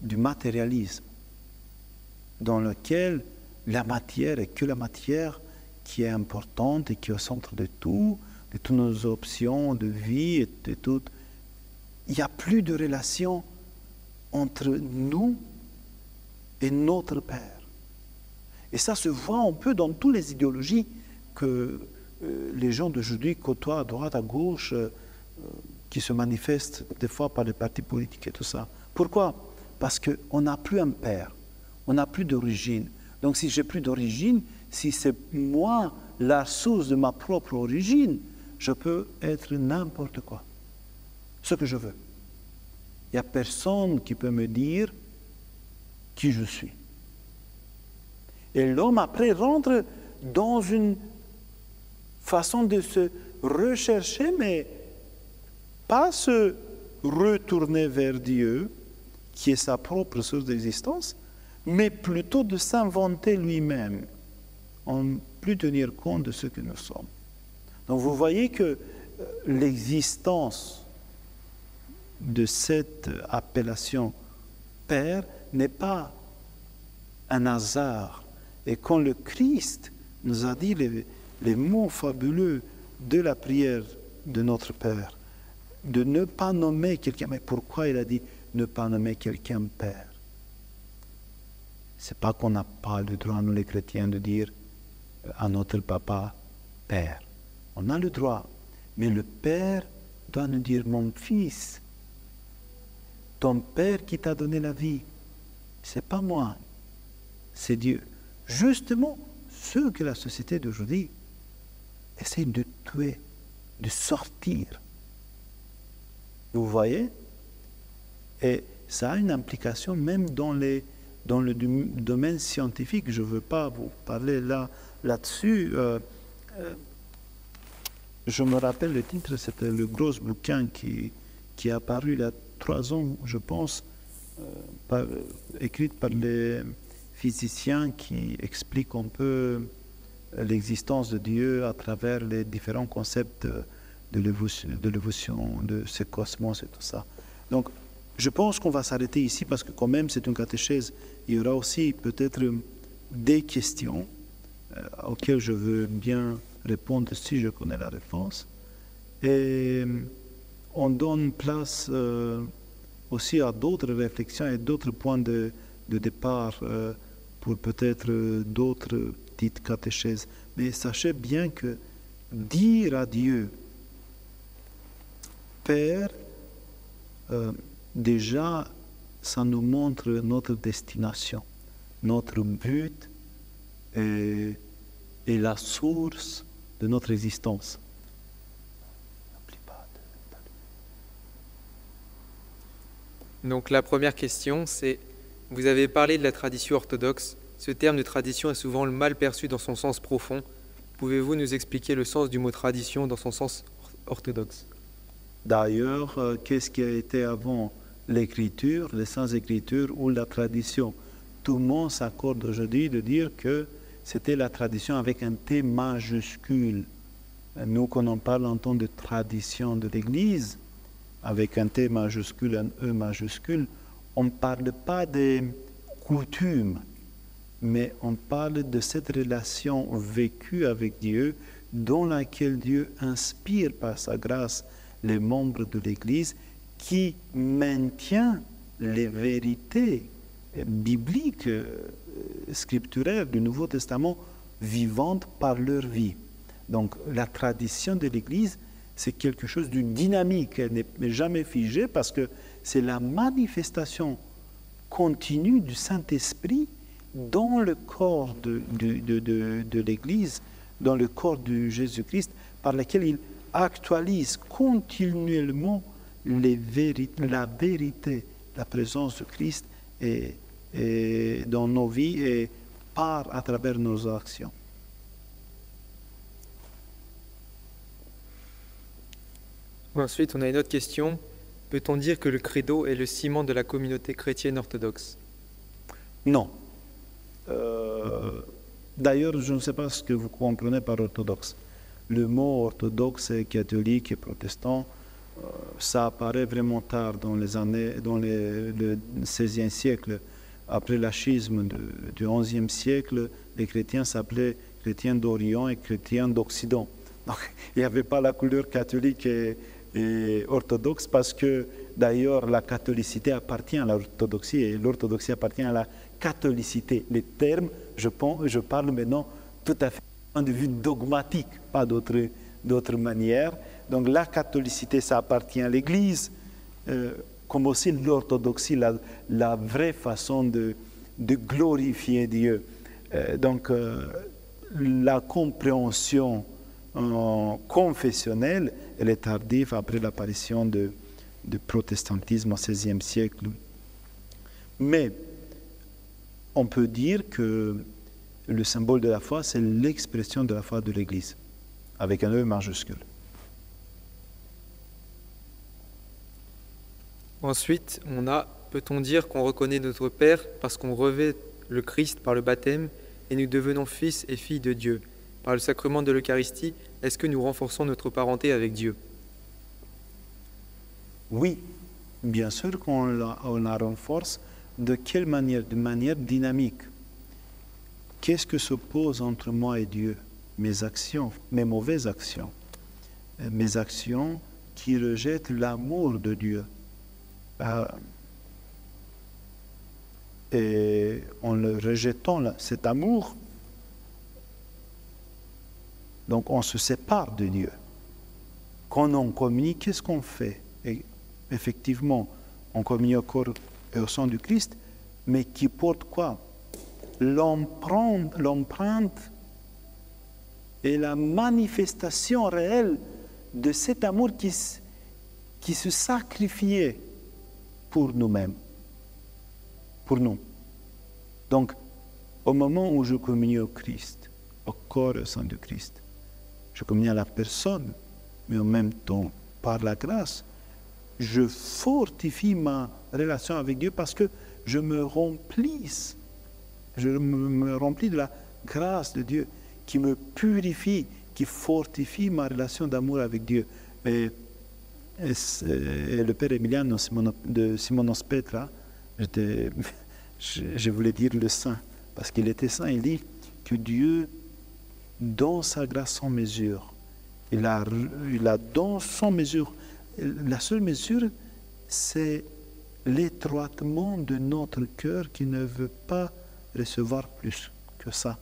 du matérialisme, dans lequel la matière est que la matière qui est importante et qui est au centre de tout, de toutes nos options de vie et de tout. Il n'y a plus de relation entre nous et notre Père. Et ça se voit un peu dans toutes les idéologies que les gens d'aujourd'hui côtoient à droite, à gauche, qui se manifestent des fois par les partis politiques et tout ça. Pourquoi? Parce qu'on n'a plus un père, on n'a plus d'origine. Donc si j'ai plus d'origine, si c'est moi la source de ma propre origine, je peux être n'importe quoi, ce que je veux. Il n'y a personne qui peut me dire qui je suis. Et l'homme après rentre dans une façon de se rechercher, mais pas se retourner vers Dieu, qui est sa propre source d'existence, mais plutôt de s'inventer lui-même, en ne plus tenir compte de ce que nous sommes. Donc vous voyez que l'existence de cette appellation Père n'est pas un hasard. Et quand le Christ nous a dit les mots fabuleux de la prière de notre Père, de ne pas nommer quelqu'un, mais pourquoi il a dit ne pas nommer quelqu'un Père? C'est pas qu'on n'a pas le droit, nous les chrétiens, de dire à notre papa Père. On a le droit, mais le Père doit nous dire mon fils, ton Père qui t'a donné la vie, c'est pas moi, c'est Dieu. Justement, ceux que la société d'aujourd'hui essaie de tuer, de sortir. Vous voyez? Et ça a une implication même dans les dans le domaine scientifique. Je ne veux pas vous parler là-dessus. Je me rappelle le titre, c'était le gros bouquin qui est apparu il y a 3 ans, je pense, écrit par les physiciens qui expliquent un peu l'existence de Dieu à travers les différents concepts de l'évolution, de ce cosmos et tout ça. Donc, je pense qu'on va s'arrêter ici parce que quand même, c'est une catéchèse. Il y aura aussi peut-être des questions auxquelles je veux bien répondre si je connais la réponse. Et on donne place aussi à d'autres réflexions et d'autres points de départ pour peut-être d'autres petites catéchèses. Mais sachez bien que dire à Dieu, Père, déjà, ça nous montre notre destination, notre but et la source de notre existence. Donc la première question, c'est, vous avez parlé de la tradition orthodoxe. Ce terme de tradition est souvent mal perçu dans son sens profond. Pouvez-vous nous expliquer le sens du mot tradition dans son sens orthodoxe? D'ailleurs, qu'est-ce qui a été avant l'écriture, les Saintes Écritures ou la tradition? Tout le monde s'accorde aujourd'hui de dire que c'était la tradition avec un T majuscule. Nous, quand on parle en temps de tradition de l'Église, avec un T majuscule, un E majuscule, on ne parle pas des coutumes, mais on parle de cette relation vécue avec Dieu, dans laquelle Dieu inspire par sa grâce les membres de l'Église, qui maintient les vérités bibliques, scripturaires du Nouveau Testament vivantes par leur vie. Donc la tradition de l'Église, c'est quelque chose de dynamique, elle n'est jamais figée parce que c'est la manifestation continue du Saint-Esprit dans le corps de l'Église, dans le corps de Jésus-Christ, par lequel il actualise continuellement la vérité, la présence de Christ et dans nos vies et à travers nos actions. Ensuite, on a une autre question. Peut-on dire que le credo est le ciment de la communauté chrétienne orthodoxe? Non. D'ailleurs, je ne sais pas ce que vous comprenez par orthodoxe. Le mot orthodoxe, catholique et protestant, ça apparaît vraiment tard dans le XVIe siècle. Après le schisme du XIe siècle, les chrétiens s'appelaient chrétiens d'Orient et chrétiens d'Occident. Donc, il n'y avait pas la couleur catholique et orthodoxe parce que d'ailleurs la catholicité appartient à l'orthodoxie et l'orthodoxie appartient à la catholicité. Les termes, je parle maintenant tout à fait d'un point de vue dogmatique, pas d'autre manière. Donc la catholicité, ça appartient à l'Église, comme aussi l'orthodoxie, la vraie façon de glorifier Dieu. Donc la compréhension confessionnelle, elle est tardive après l'apparition du protestantisme au XVIe siècle. Mais on peut dire que le symbole de la foi, c'est l'expression de la foi de l'Église, avec un E majuscule. Ensuite, peut-on dire qu'on reconnaît notre Père parce qu'on revêt le Christ par le baptême et nous devenons fils et filles de Dieu? Par le sacrement de l'Eucharistie, est-ce que nous renforçons notre parenté avec Dieu? Oui, bien sûr qu'on la renforce. De quelle manière? De manière dynamique. Qu'est-ce que s'oppose entre moi et Dieu? Mes actions, mes mauvaises actions. Mes actions qui rejettent l'amour de Dieu. Et en le rejetant, cet amour, donc on se sépare de Dieu. Quand on communie, qu'est-ce qu'on fait? Et effectivement, on communie au corps et au sang du Christ, mais qui porte quoi? L'empreinte et la manifestation réelle de cet amour qui se sacrifiait pour nous-mêmes, pour nous. Donc, au moment où je communie au Christ, au corps et au sang de Christ, je communie à la personne, mais en même temps, par la grâce, je fortifie ma relation avec Dieu parce que je me remplis de la grâce de Dieu qui me purifie, qui fortifie ma relation d'amour avec Dieu. Et le père Emiliano de Simonos Petra, je voulais dire le saint, parce qu'il était saint, il dit que Dieu, dans sa grâce sans mesure, il a dans sans mesure, la seule mesure, c'est l'étroitement de notre cœur qui ne veut pas recevoir plus que ça.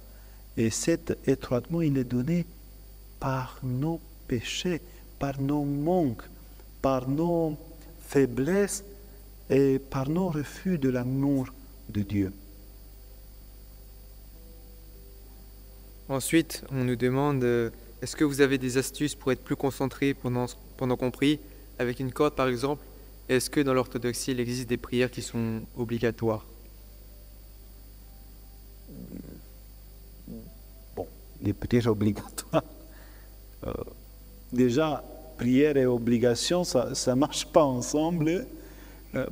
Et cet étroitement, il est donné par nos péchés, par nos manques, par nos faiblesses et par nos refus de l'amour de Dieu. Ensuite, on nous demande, est-ce que vous avez des astuces pour être plus concentré pendant qu'on prie, avec une corde par exemple? Est-ce que dans l'orthodoxie, il existe des prières qui sont obligatoires? Bon, les prières obligatoires. Déjà, prière et obligation, ça ne marche pas ensemble,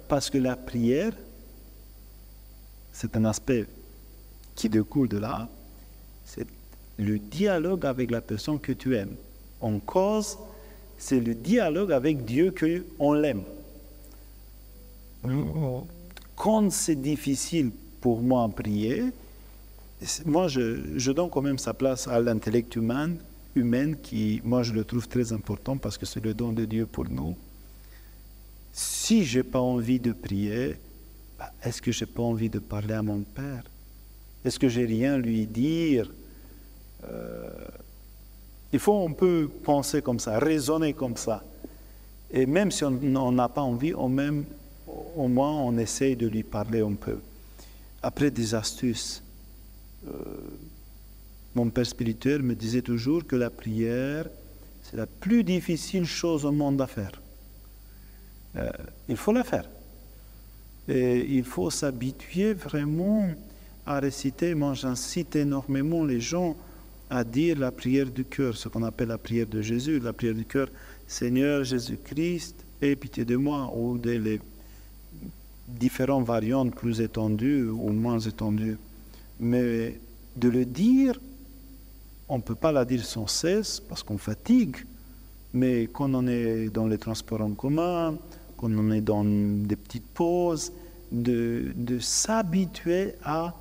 parce que la prière, c'est un aspect qui découle de là, c'est le dialogue avec la personne que tu aimes. En cause, c'est le dialogue avec Dieu qu'on l'aime. Quand c'est difficile pour moi à prier, moi je donne quand même sa place à l'intellect humain qui, moi je le trouve très important parce que c'est le don de Dieu pour nous. Si je n'ai pas envie de prier, est-ce que je n'ai pas envie de parler à mon Père? Est-ce que j'ai rien à lui dire? On peut penser comme ça, raisonner comme ça. Et même si on n'a pas envie, au moins on essaye de lui parler un peu. Après, des astuces. Mon père spirituel me disait toujours que la prière, c'est la plus difficile chose au monde à faire. Il faut la faire. Et il faut s'habituer vraiment à réciter. Moi, j'incite énormément les gens à dire la prière du cœur, ce qu'on appelle la prière de Jésus, la prière du cœur. Seigneur Jésus-Christ, aie pitié de moi, ou les différentes variantes plus étendues ou moins étendues. Mais de le dire, on ne peut pas la dire sans cesse parce qu'on fatigue, mais quand on est dans les transports en commun, quand on est dans des petites pauses, de s'habituer à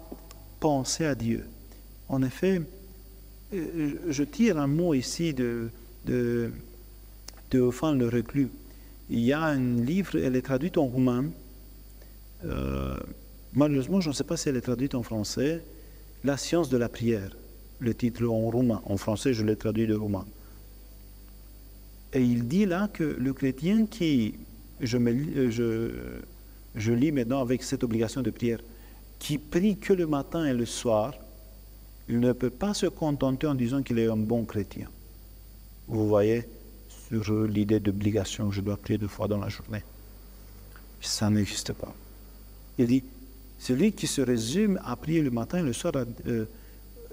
penser à Dieu. En effet, je tire un mot ici de Théophane le Reclus. Il y a un livre, elle est traduite en roumain. Malheureusement, je ne sais pas si elle est traduite en français. La science de la prière, le titre en roumain. En français, je l'ai traduit de roumain. Et il dit là que le chrétien qui, je lis maintenant avec cette obligation de prière, qui prie que le matin et le soir, il ne peut pas se contenter en disant qu'il est un bon chrétien. Vous voyez, sur l'idée d'obligation, je dois prier 2 fois dans la journée. Ça n'existe pas. Il dit, celui qui se résume à prier le matin et le soir,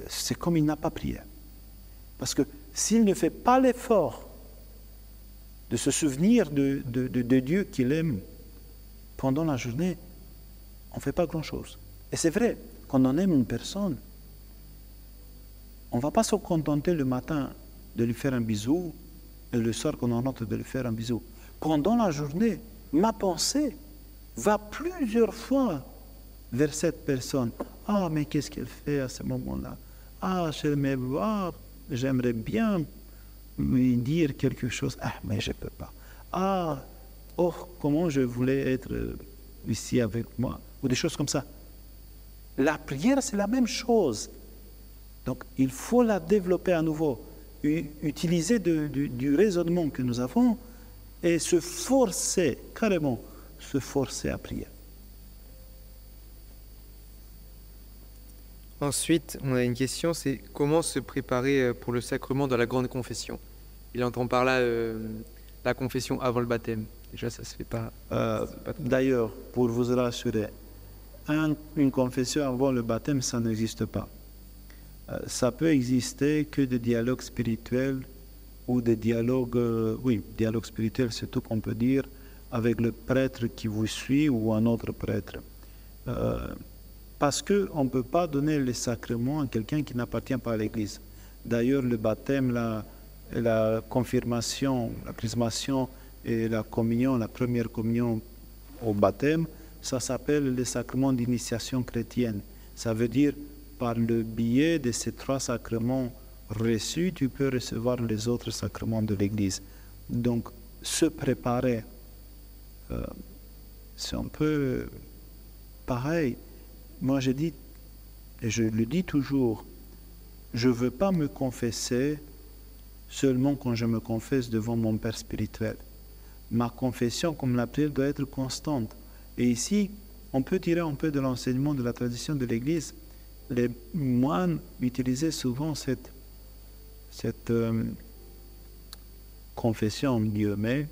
c'est comme il n'a pas prié. Parce que s'il ne fait pas l'effort de se souvenir de Dieu qu'il aime pendant la journée, on ne fait pas grand-chose. Et c'est vrai, quand on aime une personne, on ne va pas se contenter le matin de lui faire un bisou et le soir quand on rentre de lui faire un bisou. Pendant la journée, ma pensée va plusieurs fois vers cette personne. Ah, mais qu'est-ce qu'elle fait à ce moment-là? Ah, j'aimerais bien lui dire quelque chose. Ah, mais je ne peux pas. Ah, oh, comment je voulais être ici avec moi. Ou des choses comme ça. La prière, c'est la même chose. Donc, il faut la développer à nouveau. Utiliser du raisonnement que nous avons et se forcer, carrément, se forcer à prier. Ensuite, on a une question, c'est comment se préparer pour le sacrement de la grande confession? Il entend par là la confession avant le baptême. Déjà, ça se fait pas. D'ailleurs, pour vous rassurer, une confession avant le baptême, ça n'existe pas. Ça peut exister que des dialogues spirituels ou des dialogues, dialogue spirituel, c'est tout qu'on peut dire, avec le prêtre qui vous suit ou un autre prêtre. Parce qu'on ne peut pas donner les sacrements à quelqu'un qui n'appartient pas à l'Église. D'ailleurs, le baptême, la confirmation, la chrismation et la communion, la première communion au baptême, ça s'appelle les sacrements d'initiation chrétienne. Ça veut dire, par le biais de ces 3 sacrements reçus, tu peux recevoir les autres sacrements de l'Église. Donc, se préparer, c'est un peu pareil. Moi, je dis, et je le dis toujours, je ne veux pas me confesser seulement quand je me confesse devant mon Père spirituel. Ma confession, comme la prière, doit être constante. Et ici, on peut tirer un peu de l'enseignement de la tradition de l'Église. Les moines utilisaient souvent cette confession, en guillemets,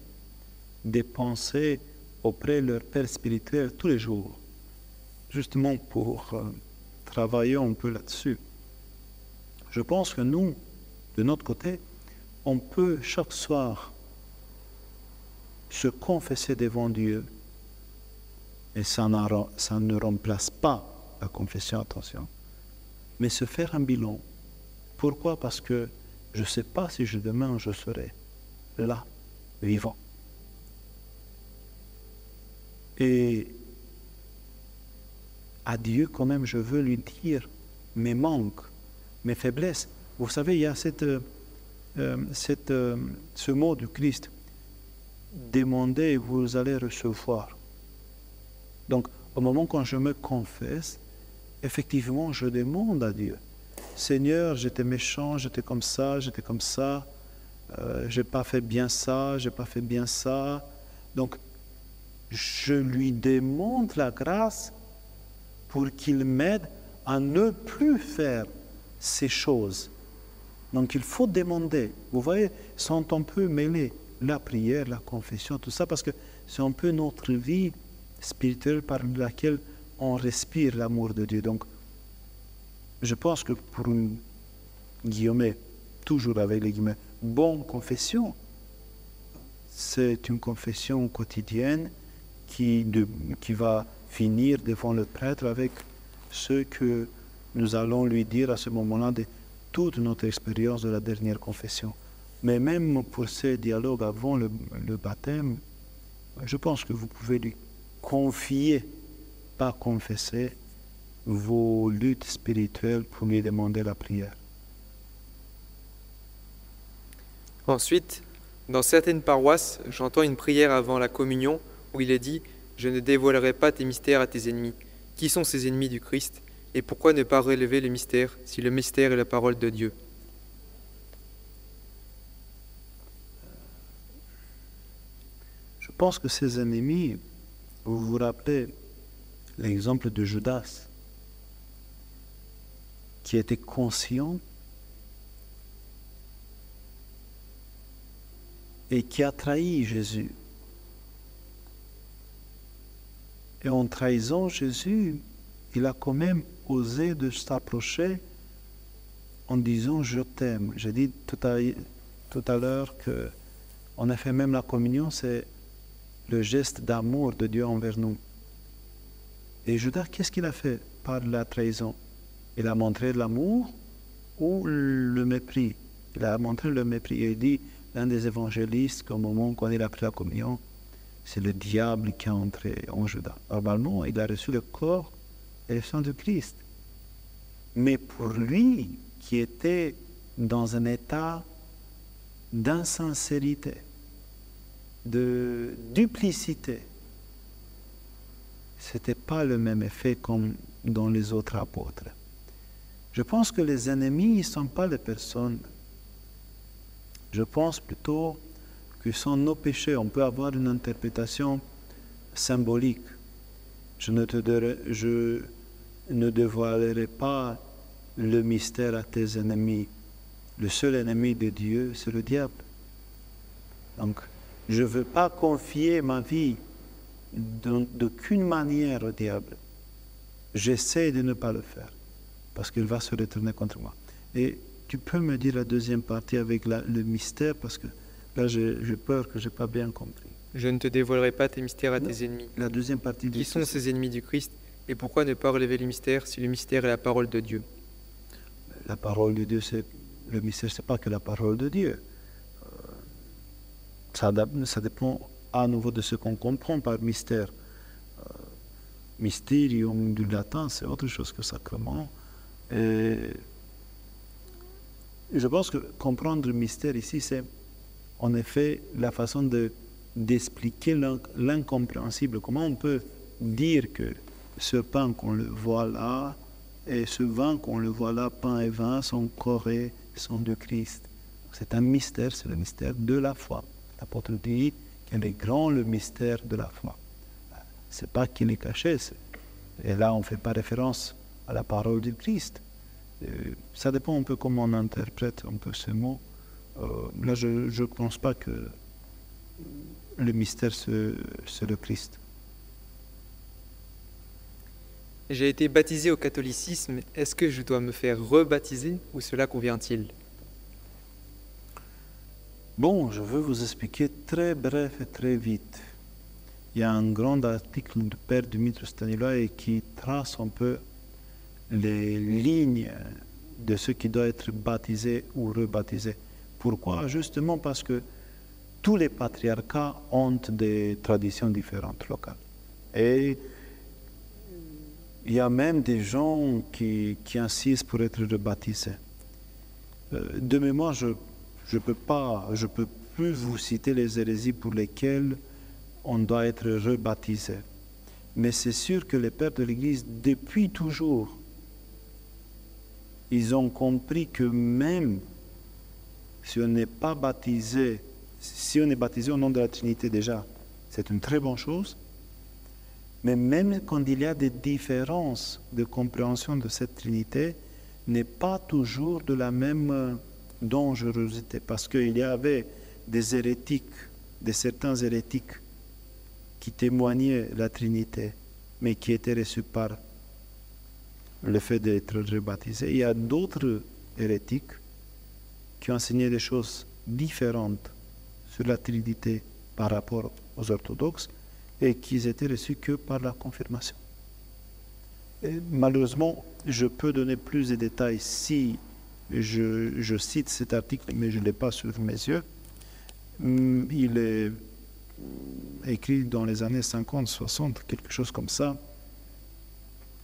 des pensées auprès de leur Père spirituel tous les jours, justement pour travailler un peu là-dessus. Je pense que nous, de notre côté, on peut chaque soir se confesser devant Dieu, et ça ne remplace pas la confession, attention, mais se faire un bilan. Pourquoi? Parce que je ne sais pas si demain je serai là, vivant. Et à Dieu, quand même, je veux lui dire mes manques, mes faiblesses. Vous savez, il y a ce mot du Christ, demandez et vous allez recevoir. Donc, au moment quand je me confesse, effectivement, je demande à Dieu, Seigneur, j'étais méchant, j'étais comme ça, j'ai pas fait bien ça, j'ai pas fait bien ça. Donc, je lui demande la grâce pour qu'il m'aide à ne plus faire ces choses. Donc, il faut demander. Vous voyez, sont un peu mêlés, la prière, la confession, tout ça, parce que c'est un peu notre vie spirituelle par laquelle on respire l'amour de Dieu. Donc, je pense que pour une guillemets, toujours avec les guillemets, bonne confession, c'est une confession quotidienne qui va finir devant le prêtre avec ce que nous allons lui dire à ce moment-là de toute notre expérience de la dernière confession. Mais même pour ces dialogues avant le baptême, je pense que vous pouvez lui confier, pas confesser, vos luttes spirituelles pour lui demander la prière. Ensuite, dans certaines paroisses, j'entends une prière avant la communion où il est dit « Je ne dévoilerai pas tes mystères à tes ennemis ». Qui sont ces ennemis du Christ et pourquoi ne pas relever le mystère si le mystère est la parole de Dieu? Je pense que ces ennemis, vous vous rappelez l'exemple de Judas, qui était conscient et qui a trahi Jésus. Et en trahissant Jésus, il a quand même osé de s'approcher en disant « je t'aime ». J'ai dit tout à l'heure que, en effet, même la communion, c'est le geste d'amour de Dieu envers nous. Et Judas, qu'est-ce qu'il a fait par la trahison? Il a montré l'amour ou le mépris? Il a montré le mépris. Il dit, l'un des évangélistes, qu'au moment où il a pris la communion, c'est le diable qui est entré en Judas. Normalement, il a reçu le corps et le sang de Christ. Mais pour lui, qui était dans un état d'insincérité, de duplicité, ce n'était pas le même effet comme dans les autres apôtres. Je pense que les ennemis ne sont pas les personnes. Je pense plutôt que sont nos péchés. On peut avoir une interprétation symbolique. Je ne dévoilerai pas le mystère à tes ennemis. Le seul ennemi de Dieu, c'est le diable. Donc, je ne veux pas confier ma vie d'aucune manière au diable. j'essaie de ne pas le faire, parce qu'il va se retourner contre moi. Et tu peux me dire la deuxième partie avec le mystère, parce que là, j'ai peur que je n'ai pas bien compris. Je ne te dévoilerai pas tes mystères à Non. tes ennemis. La deuxième partie Qui sont ces ennemis du Christ et pourquoi ne pas relever le mystère si le mystère est la parole de Dieu? La parole de Dieu, le mystère, ce n'est pas que la parole de Dieu. Ça dépend à nouveau de ce qu'on comprend par mystère. Mysterium du latin, c'est autre chose que sacrement. Et je pense que comprendre le mystère ici, c'est en effet la façon d'expliquer l'incompréhensible. Comment on peut dire que ce pain qu'on le voit là et ce vin qu'on le voit là, pain et vin, sont corps et sont de Christ. C'est un mystère, c'est le mystère de la foi. L'apôtre dit qu'il est grand le mystère de la foi. C'est pas qu'il est caché. Et là, on ne fait pas référence à la parole du Christ. Ça dépend un peu comment on interprète un peu ce mot. Là, je ne pense pas que le mystère, c'est le Christ. J'ai été baptisé au catholicisme. Est-ce que je dois me faire rebaptiser ou cela convient-il? Bon, je veux vous expliquer très bref et très vite. Il y a un grand article du père Dumitru Staniloae qui trace un peu les lignes de ceux qui doivent être baptisés ou rebaptisés. Pourquoi? Justement parce que tous les patriarcats ont des traditions différentes locales. Et il y a même des gens qui insistent pour être rebaptisés. De mémoire, je peux plus vous citer les hérésies pour lesquelles on doit être rebaptisé. Mais c'est sûr que les pères de l'Église, depuis toujours, ils ont compris que même si on n'est pas baptisé, si on est baptisé au nom de la Trinité déjà, c'est une très bonne chose. Mais même quand il y a des différences de compréhension de cette Trinité, n'est pas toujours de la même dangerosité. Parce qu'il y avait des hérétiques, certains hérétiques qui témoignaient la Trinité, mais qui étaient reçus par le fait d'être rebaptisés. Il y a d'autres hérétiques qui enseignaient des choses différentes sur la Trinité par rapport aux orthodoxes et qui étaient reçus que par la confirmation. Et malheureusement, je peux donner plus de détails si je cite cet article, mais je ne l'ai pas sur mes yeux. Il est écrit dans les années 50, 60, quelque chose comme ça.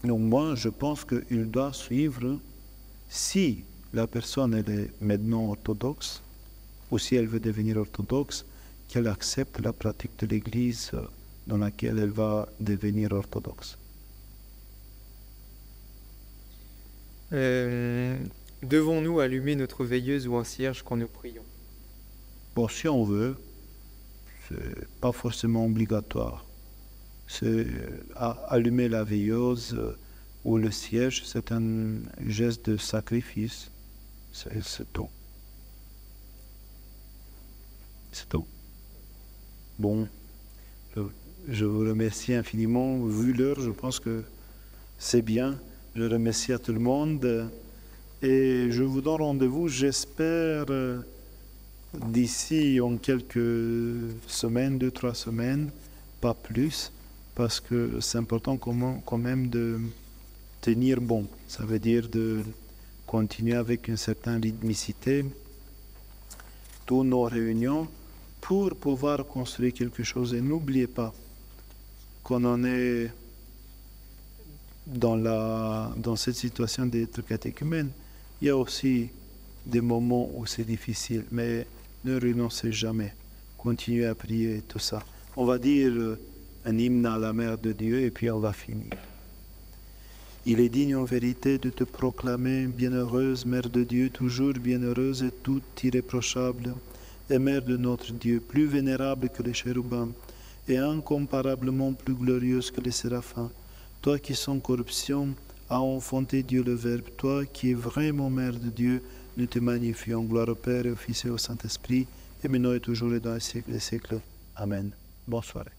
Donc moi, je pense qu'il doit suivre, si la personne elle est maintenant orthodoxe, ou si elle veut devenir orthodoxe, qu'elle accepte la pratique de l'Église dans laquelle elle va devenir orthodoxe. Devons-nous allumer notre veilleuse ou un cierge quand nous prions? Bon, si on veut, c'est pas forcément obligatoire. C'est allumer la veilleuse ou le cierge, c'est un geste de sacrifice. C'est tout. C'est tout. Bon, je vous remercie infiniment. Vu l'heure, je pense que c'est bien. Je remercie à tout le monde et je vous donne rendez-vous, j'espère, d'ici en quelques semaines, 2-3 semaines, pas plus, parce que c'est important quand même de tenir bon. Ça veut dire de continuer avec une certaine rythmicité toutes nos réunions pour pouvoir construire quelque chose. Et n'oubliez pas qu'on en est dans cette situation d'être catéchumène. Il y a aussi des moments où c'est difficile, mais ne renoncez jamais. Continuez à prier, tout ça. On va dire un hymne à la Mère de Dieu et puis on va finir. Il est digne en vérité de te proclamer bienheureuse, Mère de Dieu, toujours bienheureuse et toute irréprochable, et Mère de notre Dieu, plus vénérable que les chérubins, et incomparablement plus glorieuse que les séraphins. Toi qui sans corruption as enfanté Dieu le Verbe, toi qui es vraiment Mère de Dieu, nous te magnifions. Gloire au Père et au Fils et au Saint-Esprit, et maintenant et toujours et dans les siècles des siècles. Amen. Bonne soirée.